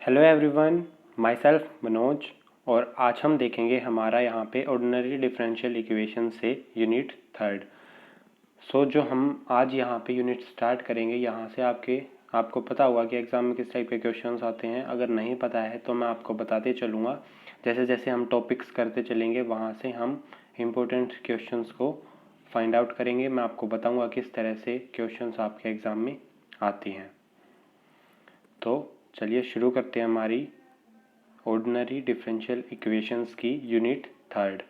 Hello everyone, my self Manoj. और आज हम देखेंगे हमारा यहाँ पे ऑर्डिनरी डिफरेंशियल इक्वेशन से यूनिट थर्ड। जो हम आज यहाँ पे यूनिट स्टार्ट करेंगे, यहाँ से आपको पता होगा कि एग्ज़ाम में किस टाइप के क्वेश्चंस आते हैं। अगर नहीं पता है तो मैं आपको बताते चलूँगा। जैसे जैसे हम टॉपिक्स करते चलेंगे वहाँ से हम इम्पोर्टेंट क्वेश्चंस को फाइंड आउट करेंगे। मैं आपको बताऊँगा किस तरह से क्वेश्चंस आपके एग्ज़ाम में आती हैं। तो चलिए शुरू करते हैं हमारी ऑर्डिनरी डिफरेंशियल इक्वेशंस की यूनिट थर्ड।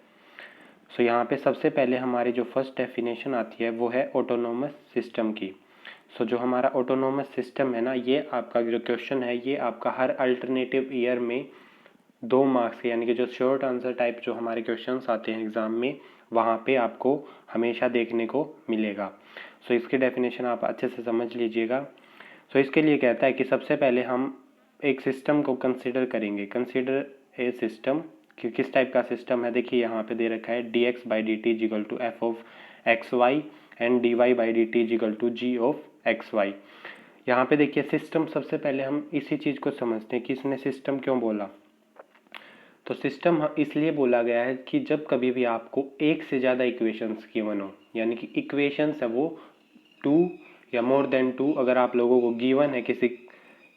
यहाँ पे सबसे पहले हमारी जो फर्स्ट डेफिनेशन आती है वो है ऑटोनोमस सिस्टम की। जो हमारा ऑटोनोमस सिस्टम है ना, ये आपका जो क्वेश्चन है ये आपका हर अल्टरनेटिव ईयर में 2 मार्क्स के, यानी कि जो शॉर्ट आंसर टाइप जो हमारे क्वेश्चंस आते हैं एग्ज़ाम में, वहाँ पे आपको हमेशा देखने को मिलेगा। इसकी डेफिनेशन आप अच्छे से समझ लीजिएगा। इसके लिए कहता है कि सबसे पहले हम एक सिस्टम को कंसिडर करेंगे। कंसिडर ए सिस्टम कि किस टाइप का सिस्टम है। देखिए यहाँ पे दे रखा है dx by d t is equal to F of x Y and d y by d t is equal to ji of x y. यहाँ पे देखिए सिस्टम, सबसे पहले हम इसी चीज़ को समझते हैं कि इसने सिस्टम क्यों बोला। तो सिस्टम इसलिए बोला गया है कि जब कभी भी आपको एक से ज़्यादा इक्वेशंस गिवन हो, यानी कि इक्वेशंस है वो 2 या मोर देन 2 अगर आप लोगों को गिवन है किसी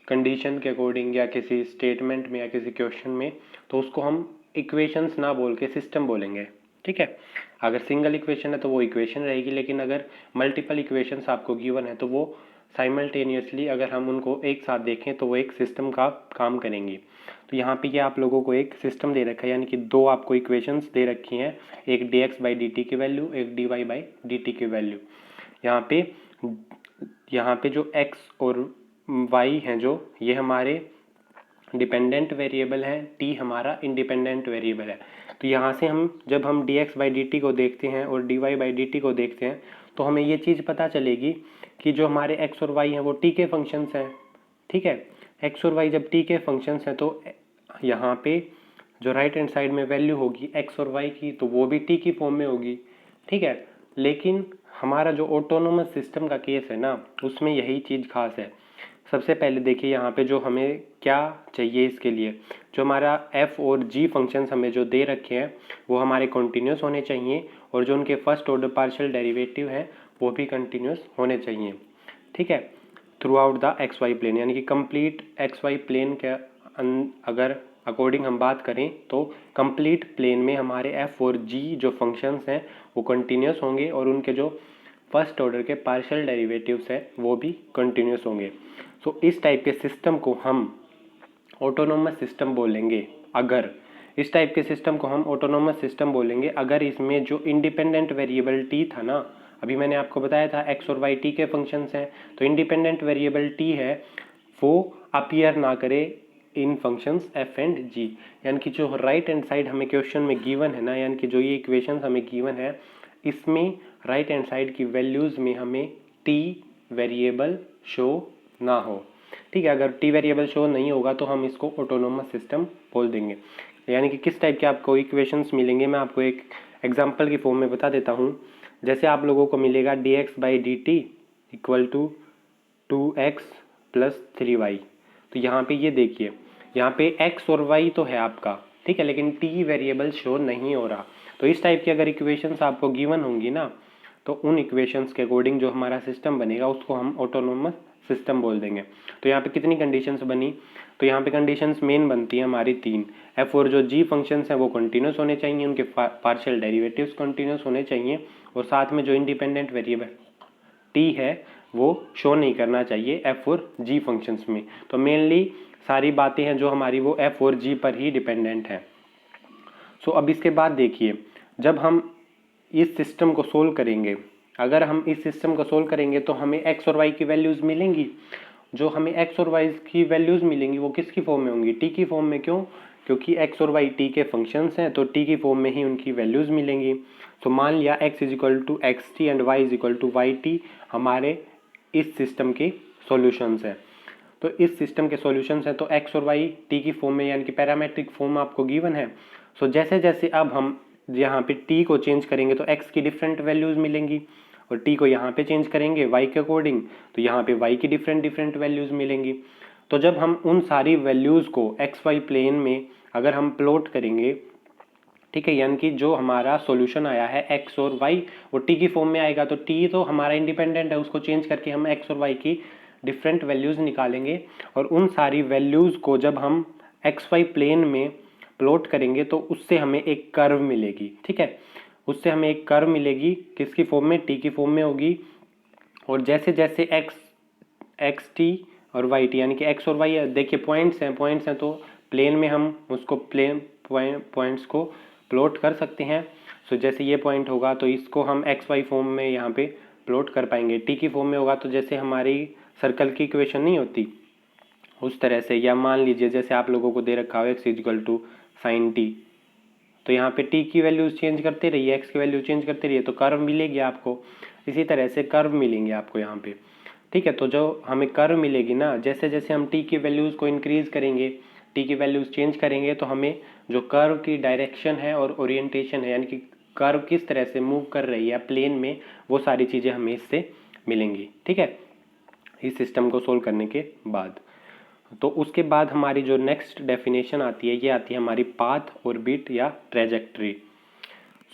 कंडीशन के अकॉर्डिंग या किसी स्टेटमेंट में या किसी क्वेश्चन में, तो उसको हम इक्वेशंस ना बोल के सिस्टम बोलेंगे। ठीक है, अगर सिंगल इक्वेशन है तो वो इक्वेशन रहेगी, लेकिन अगर मल्टीपल इक्वेशंस आपको गिवन है तो वो साइमल्टेनियसली अगर हम उनको एक साथ देखें तो वो एक सिस्टम का काम करेंगी। तो यहाँ पे ये आप लोगों को एक सिस्टम दे रखा है, यानी कि 2 आपको इक्वेशंस दे रखी हैं, एक dx बाई डी टी की वैल्यू, एक dy बाई डी टी की वैल्यू। यहाँ पे जो x और y हैं, जो ये हमारे डिपेंडेंट वेरिएबल हैं, t हमारा इंडिपेंडेंट वेरिएबल है। तो यहाँ से हम जब हम dx बाई डी टी को देखते हैं और dy बाई डी टी को देखते हैं तो हमें ये चीज़ पता चलेगी कि जो हमारे x और y हैं वो t के फंक्शंस हैं। ठीक है, x और y जब t के फंक्शंस हैं तो यहाँ पे जो राइट हैंड साइड में वैल्यू होगी x और y की तो वो भी t की फॉर्म में होगी। ठीक है, लेकिन हमारा जो ऑटोनोमस सिस्टम का केस है ना, उसमें यही चीज़ खास है। सबसे पहले देखिए यहाँ पे जो हमें क्या चाहिए, इसके लिए जो हमारा f और g फंक्शंस हमें जो दे रखे हैं वो हमारे कंटिन्यूस होने चाहिए, और जो उनके फर्स्ट ऑर्डर पार्शियल डेरिवेटिव हैं वो भी कंटिन्यूस होने चाहिए। ठीक है, throughout the x y plane, यानी कि कंप्लीट एक्स वाई प्लेन के अगर अकॉर्डिंग हम बात करें तो कंप्लीट प्लेन में हमारे f और g जो फंक्शंस हैं वो कंटिन्यूस होंगे, और उनके जो फर्स्ट ऑर्डर के पार्शियल डेरिवेटिव्स हैं वो भी कंटिन्यूस होंगे। इस टाइप के सिस्टम को हम ऑटोनोमस सिस्टम बोलेंगे। अगर इस टाइप के सिस्टम को हम ऑटोनोमस सिस्टम बोलेंगे अगर इसमें जो इंडिपेंडेंट वेरिएबल t था ना, अभी मैंने आपको बताया था x और y t के फंक्शंस हैं, तो इंडिपेंडेंट वेरिएबल t है वो अपीयर ना करे इन फंक्शंस f एंड g। यानी कि जो राइट हैंड साइड हमें क्वेश्चन में गिवन है ना, यानी कि जो ये इक्वेशन हमें गिवन है, इसमें राइट हैंड साइड की वैल्यूज़ में हमें t वेरिएबल शो ना हो। ठीक है, अगर t वेरिएबल शो नहीं होगा तो हम इसको ऑटोनोमस सिस्टम बोल देंगे। यानी कि किस टाइप के आपको इक्वेशंस मिलेंगे, मैं आपको एक एग्जांपल की फॉर्म में बता देता हूँ। जैसे आप लोगों को मिलेगा dx by d t equal to 2x plus 3y। तो यहाँ पे ये देखिए, यहाँ पे x और y तो है आपका, ठीक है, लेकिन t वेरिएबल शो नहीं हो रहा। तो इस टाइप की अगर इक्वेशंस आपको गिवन होंगी ना, तो उन इक्वेशंस के अकॉर्डिंग जो हमारा सिस्टम बनेगा उसको हम ऑटोनोमस सिस्टम बोल देंगे। तो यहाँ पे कितनी कंडीशंस बनी, तो यहाँ पे कंडीशंस मेन बनती है हमारी 3। f और जो g फंक्शंस हैं वो कंटिन्यूस होने चाहिए, उनके पार्शियल डेरिवेटिव्स कंटिन्यूस होने चाहिए, और साथ में जो इंडिपेंडेंट वेरिएबल t है वो शो नहीं करना चाहिए f और g फंक्शंस में। तो मेनली सारी बातें हैं जो हमारी वो f और g पर ही डिपेंडेंट है। अब इसके बाद देखिए, जब हम इस सिस्टम को सोल्व करेंगे, अगर हम इस सिस्टम को सोल्व करेंगे तो हमें x और y की वैल्यूज़ मिलेंगी। जो हमें x और y की वैल्यूज़ मिलेंगी वो किसकी फॉर्म में होंगी, t की फॉर्म में। क्यों? क्योंकि x और y t के फंक्शंस हैं, तो t की फॉर्म में ही उनकी वैल्यूज़ मिलेंगी। तो मान लिया x is equal to x t and y is equal to y t हमारे इस सिस्टम के सॉल्यूशंस हैं। तो इस सिस्टम के सॉल्यूशंस हैं, तो x और y t की फॉर्म में, यानी कि पैरामेट्रिक फॉर्म आपको गिवन है। जैसे जैसे अब हम यहाँ पे t को चेंज करेंगे तो x की डिफरेंट वैल्यूज़ मिलेंगी, और t को यहाँ पे चेंज करेंगे y के अकॉर्डिंग तो यहाँ पे y की डिफरेंट वैल्यूज़ मिलेंगी। तो जब हम उन सारी वैल्यूज़ को एक्स वाई प्लेन में अगर हम प्लॉट करेंगे, ठीक है, यानी कि जो हमारा सॉल्यूशन आया है एक्स और वाई वो टी की फॉर्म में आएगा, तो टी तो हमारा इंडिपेंडेंट है, उसको चेंज करके हम एक्स और वाई की डिफरेंट वैल्यूज़ निकालेंगे और उन सारी वैल्यूज़ को जब हम एक्स वाई प्लेन में प्लॉट करेंगे तो उससे हमें एक कर्व मिलेगी, ठीक है, उससे हमें एक कर्व मिलेगी, किसकी फॉर्म में, टी की फॉर्म में होगी। और जैसे जैसे एक्स टी और वाई टी, यानी कि एक्स और वाई देखिए पॉइंट्स हैं तो प्लेन में हम उसको प्लेन पॉइंट्स को प्लॉट कर सकते हैं। सो जैसे ये पॉइंट होगा तो इसको हम एक्स वाई फॉर्म में यहाँ पे प्लॉट कर पाएंगे। टी की फॉर्म में होगा तो जैसे हमारी सर्कल की इक्वेशन नहीं होती उस तरह से, या मान लीजिए जैसे आप लोगों को दे रखा हो x is equal to sine t, तो यहाँ पे टी की वैल्यूज चेंज करते रहिए, एक्स की वैल्यू चेंज करते रहिए तो कर्व मिलेगी आपको। इसी तरह से कर्व मिलेंगे आपको यहाँ पे, ठीक है। तो जो हमें कर्व मिलेगी ना, जैसे जैसे हम टी की वैल्यूज़ को इंक्रीज़ करेंगे, टी की वैल्यूज़ चेंज करेंगे तो हमें जो कर्व की डायरेक्शन है और ओरिएंटेशन है, यानी कि कर्व किस तरह से मूव कर रही है प्लेन में, वो सारी चीज़ें हमें इससे मिलेंगी, ठीक है, इस सिस्टम को सोल्व करने के बाद। तो उसके बाद हमारी जो नेक्स्ट डेफिनेशन आती है, ये आती है हमारी पाथ, ऑर्बिट या ट्रेजेक्ट्री।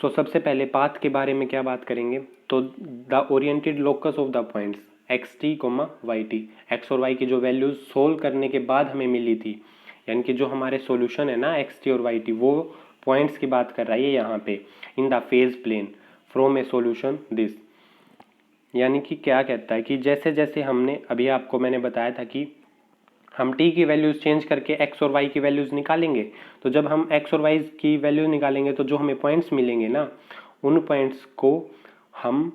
सो सबसे पहले पाथ के बारे में क्या बात करेंगे, तो the oriented locus of the points x t comma y t, x और वाई की जो वैल्यूज सोल्व करने के बाद हमें मिली थी, यानी कि जो हमारे सॉल्यूशन है ना एक्स टी और वाई टी, वो पॉइंट्स की बात कर रहा है यहाँ पे, in the phase plane from a solution this. यानी कि क्या कहता है कि जैसे जैसे हमने अभी आपको मैंने बताया था कि हम टी की वैल्यूज़ चेंज करके एक्स और वाई की वैल्यूज़ निकालेंगे, तो जब हम एक्स और वाई की वैल्यू निकालेंगे तो जो हमें पॉइंट्स मिलेंगे ना, उन पॉइंट्स को हम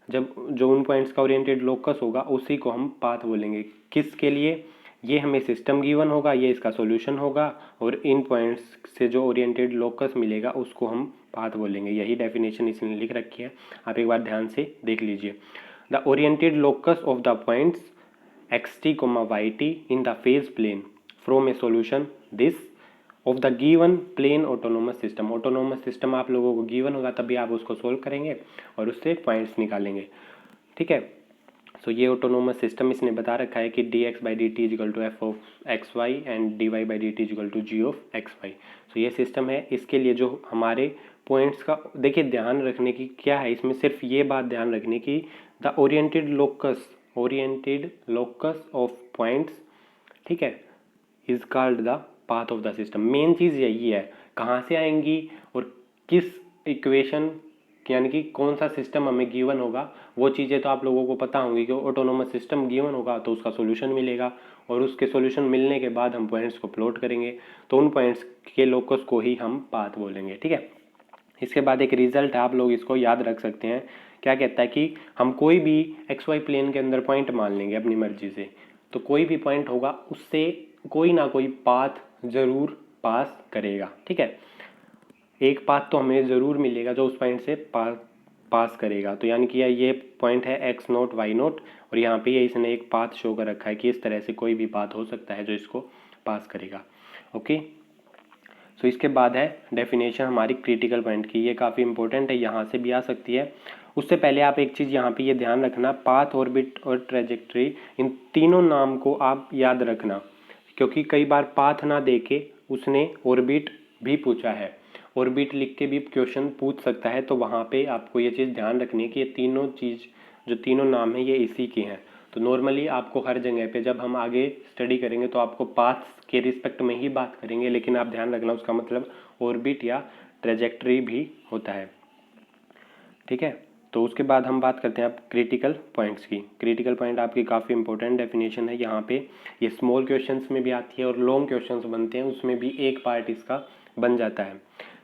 जब जो उन पॉइंट्स का ओरिएंटेड लोकस होगा उसी को हम पाथ बोलेंगे। किसके लिए, ये हमें सिस्टम गिवन होगा, ये इसका सॉल्यूशन होगा और इन पॉइंट्स से जो ओरिएंटेड लोकस मिलेगा उसको हम पाथ बोलेंगे। यही डेफिनेशन इसने लिख रखी है, आप एक बार ध्यान से देख लीजिए। The oriented locus of the points xt, yt in the phase plane from a solution this of the given plane autonomous system। autonomous system आप लोगों को given होगा तभी आप उसको सोल्व करेंगे और उससे पॉइंट्स निकालेंगे, ठीक है। सो ये ऑटोनोमस सिस्टम इसने बता रखा है कि dx by dt equal to F of x Y and dy by dt equal to ji of x Y. So ये सिस्टम है, इसके लिए जो हमारे पॉइंट्स का देखिए ध्यान रखने की क्या है इसमें, सिर्फ ये बात ध्यान रखने की, the oriented locus of points, ठीक है, is called the path of the system. Main चीज़ यही है, कहाँ से आएंगी और किस इक्वेशन, यानी कि कौन सा सिस्टम हमें गिवन होगा, वो चीज़ें तो आप लोगों को पता होंगी कि ऑटोनोमस सिस्टम गिवन होगा तो उसका सॉल्यूशन मिलेगा और उसके सॉल्यूशन मिलने के बाद हम पॉइंट्स को प्लॉट करेंगे, तो उन पॉइंट्स के लोकस को ही हम पाथ बोलेंगे, ठीक है। इसके बाद एक रिजल्ट है, आप लोग इसको याद रख सकते हैं, क्या कहता है कि हम कोई भी एक्स वाई प्लेन के अंदर पॉइंट मान लेंगे अपनी मर्जी से, तो कोई भी पॉइंट होगा उससे कोई ना कोई पाथ ज़रूर पास करेगा, ठीक है। एक पाथ तो हमें ज़रूर मिलेगा जो उस पॉइंट से पास करेगा। तो यानी कि ये पॉइंट है एक्स नोट वाई नोट और यहाँ पे ये इसने एक पाथ शो कर रखा है कि इस तरह से कोई भी पाथ हो सकता है जो इसको पास करेगा, ओके। सो इसके बाद है डेफिनेशन हमारी क्रिटिकल पॉइंट की, ये काफ़ी इंपॉर्टेंट है, यहाँ से भी आ सकती है। उससे पहले आप एक चीज़ यहाँ पे ये ध्यान रखना, पाथ, ऑर्बिट और ट्रेजेक्ट्री, इन तीनों नाम को आप याद रखना, क्योंकि कई बार पाथ ना दे के उसने ऑर्बिट भी पूछा है, ऑर्बिट लिख के भी क्वेश्चन पूछ सकता है, तो वहाँ पे आपको ये चीज़ ध्यान रखनी है कि ये तीनों चीज़ जो तीनों नाम हैं ये इसी के हैं। तो नॉर्मली आपको हर जगह पे जब हम आगे स्टडी करेंगे तो आपको पाथ्स के रिस्पेक्ट में ही बात करेंगे, लेकिन आप ध्यान रखना उसका मतलब ऑर्बिट या ट्रेजेक्ट्री भी होता है, ठीक है। तो उसके बाद हम बात करते हैं अब क्रिटिकल पॉइंट्स की। क्रिटिकल पॉइंट आपकी काफ़ी इंपॉर्टेंट डेफिनेशन है, यहाँ पे ये स्मॉल क्वेश्चंस में भी आती है और लॉन्ग क्वेश्चंस बनते हैं उसमें भी एक पार्ट इसका बन जाता है।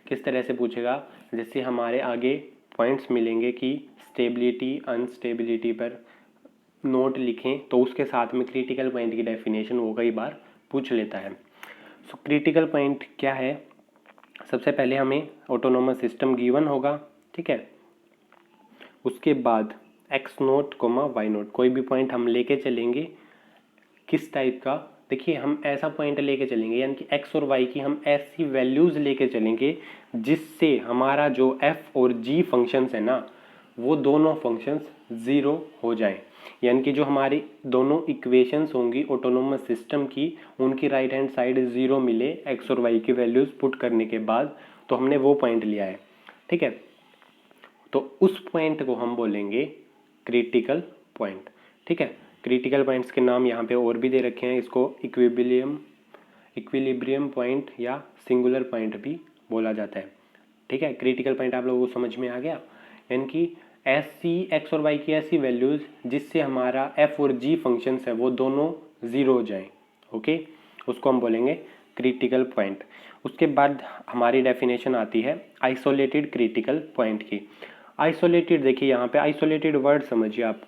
किस तरह से पूछेगा, जैसे हमारे आगे पॉइंट्स मिलेंगे कि स्टेबिलिटी अनस्टेबिलिटी पर नोट लिखें, तो उसके साथ में क्रिटिकल पॉइंट की डेफिनेशन वो कई बार पूछ लेता है। सो क्रिटिकल पॉइंट क्या है, सबसे पहले हमें ऑटोनोमस सिस्टम गिवन होगा, ठीक है। उसके बाद x naught comma y naught, कोई भी पॉइंट हम लेके चलेंगे, किस टाइप का, देखिए हम ऐसा पॉइंट लेके चलेंगे यानी कि एक्स और वाई की हम ऐसी वैल्यूज़ लेके चलेंगे जिससे हमारा जो एफ और जी फंक्शंस है ना, वो दोनों फंक्शंस ज़ीरो हो जाएं, यानी कि जो हमारी दोनों इक्वेशंस होंगी ऑटोनोमस सिस्टम की, उनकी राइट हैंड साइड ज़ीरो मिले एक्स और वाई की वैल्यूज़ पुट करने के बाद, तो हमने वो पॉइंट लिया है, ठीक है। तो उस पॉइंट को हम बोलेंगे क्रिटिकल पॉइंट, ठीक है। क्रिटिकल पॉइंट्स के नाम यहाँ पे और भी दे रखे हैं, इसको इक्विलिब्रियम पॉइंट या सिंगुलर पॉइंट भी बोला जाता है, ठीक है। क्रिटिकल पॉइंट आप लोगों को समझ में आ गया, यानी कि ऐसी एक्स और वाई की ऐसी वैल्यूज़ जिससे हमारा एफ और जी फंक्शंस है वो दोनों ज़ीरो हो जाएं, ओके, उसको हम बोलेंगे क्रिटिकल पॉइंट। उसके बाद हमारी डेफिनेशन आती है आइसोलेटेड क्रिटिकल पॉइंट की। आइसोलेटेड, देखिए यहाँ पे आइसोलेटेड वर्ड समझिए आप।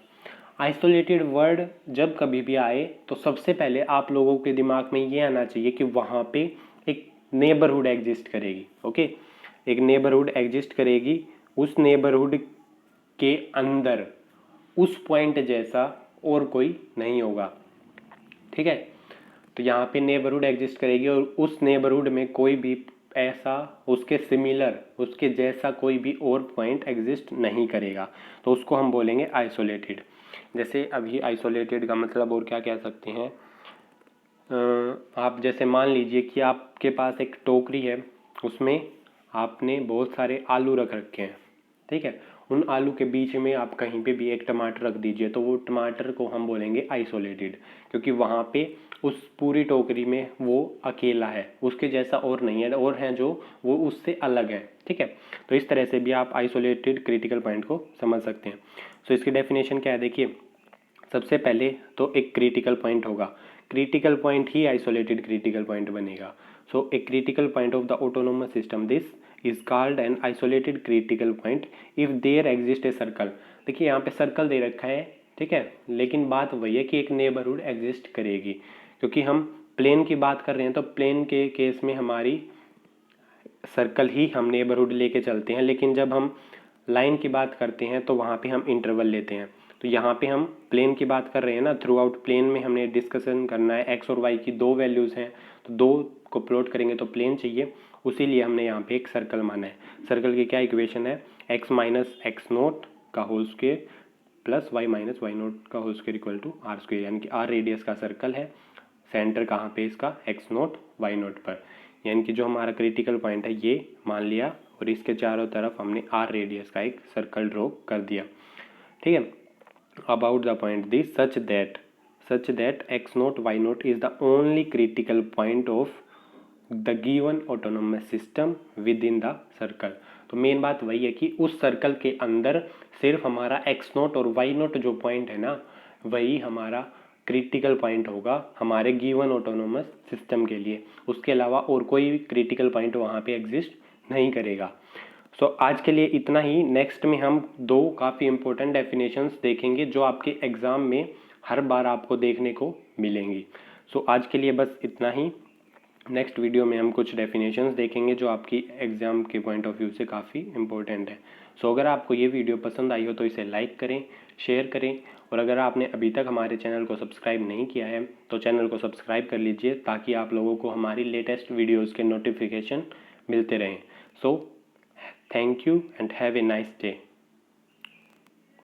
आइसोलेटेड वर्ड जब कभी भी आए तो सबसे पहले आप लोगों के दिमाग में ये आना चाहिए कि वहाँ पे एक नेबरहुड एग्जिस्ट करेगी, ओके, एक नेबरहुड एग्जिस्ट करेगी। उस नेबरहुड के अंदर उस पॉइंट जैसा और कोई नहीं होगा, ठीक है। तो यहाँ पे नेबरहुड एग्जिस्ट करेगी और उस नेबरहुड में कोई भी ऐसा उसके सिमिलर, उसके जैसा कोई भी और पॉइंट एग्जिस्ट नहीं करेगा, तो उसको हम बोलेंगे आइसोलेटेड। जैसे अभी आइसोलेटेड का मतलब और क्या कह सकते हैं, आप जैसे मान लीजिए कि आपके पास एक टोकरी है, उसमें आपने बहुत सारे आलू रख रखे हैं, ठीक है। उन आलू के बीच में आप कहीं पे भी एक टमाटर रख दीजिए, तो वो टमाटर को हम बोलेंगे आइसोलेटेड, क्योंकि वहाँ पे उस पूरी टोकरी में वो अकेला है, उसके जैसा और नहीं है, और हैं जो वो उससे अलग है, ठीक है। तो इस तरह से भी आप आइसोलेटेड क्रिटिकल पॉइंट को समझ सकते हैं। सो इसकी डेफिनेशन क्या है, देखिए, सबसे पहले तो एक क्रिटिकल पॉइंट होगा, क्रिटिकल पॉइंट ही आइसोलेटेड क्रिटिकल पॉइंट बनेगा। So a critical point of the autonomous system, this is called an isolated critical point if there exist a circle. देखिए यहाँ पे सर्कल दे रखा है, ठीक है, लेकिन बात वही है कि एक नेबरहुड एग्जिस्ट करेगी, क्योंकि हम प्लेन की बात कर रहे हैं, तो प्लेन के केस में हमारी सर्कल ही हम नेबरहुड लेके चलते हैं, लेकिन जब हम लाइन की बात करते हैं तो वहाँ पे हम इंटरवल लेते हैं। तो यहाँ पे हम प्लेन की बात कर रहे हैं ना, थ्रू आउट प्लेन में हमने डिस्कशन करना है, एक्स और वाई की दो वैल्यूज़ हैं, तो दो को प्लॉट करेंगे तो प्लेन चाहिए, उसी लिए हमने यहाँ पे एक सर्कल माना है। सर्कल की क्या इक्वेशन है, एक्स माइनस एक्स नोट का whole square plus Y minus Y naught का whole square equal to R square, यानी कि आर रेडियस का सर्कल है, सेंटर कहाँ पे इसका, एक्स नोट वाई नोट पर, यानी कि जो हमारा क्रिटिकल पॉइंट है ये मान लिया, और इसके चारों तरफ हमने आर रेडियस का एक सर्कल ड्रॉ कर दिया, ठीक है। About the point this such that x naught y naught is the only critical point of the given autonomous system within the circle. तो मेन बात वही है कि उस सर्कल के अंदर सिर्फ हमारा एक्स नोट और वाई नोट जो पॉइंट है ना, वही हमारा क्रिटिकल पॉइंट होगा हमारे गिवन ऑटोनोमस सिस्टम के लिए, उसके अलावा और कोई भी क्रिटिकल पॉइंट वहाँ पे एग्जिस्ट नहीं करेगा। सो आज के लिए इतना ही। नेक्स्ट में हम दो काफ़ी इंपॉर्टेंट डेफिनेशंस देखेंगे जो आपके एग्ज़ाम में हर बार आपको देखने को मिलेंगी। सो आज के लिए बस इतना ही। नेक्स्ट वीडियो में हम कुछ डेफिनेशंस देखेंगे जो आपकी एग्ज़ाम के पॉइंट ऑफ व्यू से काफ़ी इंपॉर्टेंट है। सो अगर आपको ये वीडियो पसंद आई हो तो इसे लाइक करें, शेयर करें, और अगर आपने अभी तक हमारे चैनल को सब्सक्राइब नहीं किया है तो चैनल को सब्सक्राइब कर लीजिए, ताकि आप लोगों को हमारी लेटेस्ट वीडियोज़ के नोटिफिकेशन मिलते रहें। So thank you and have a nice day.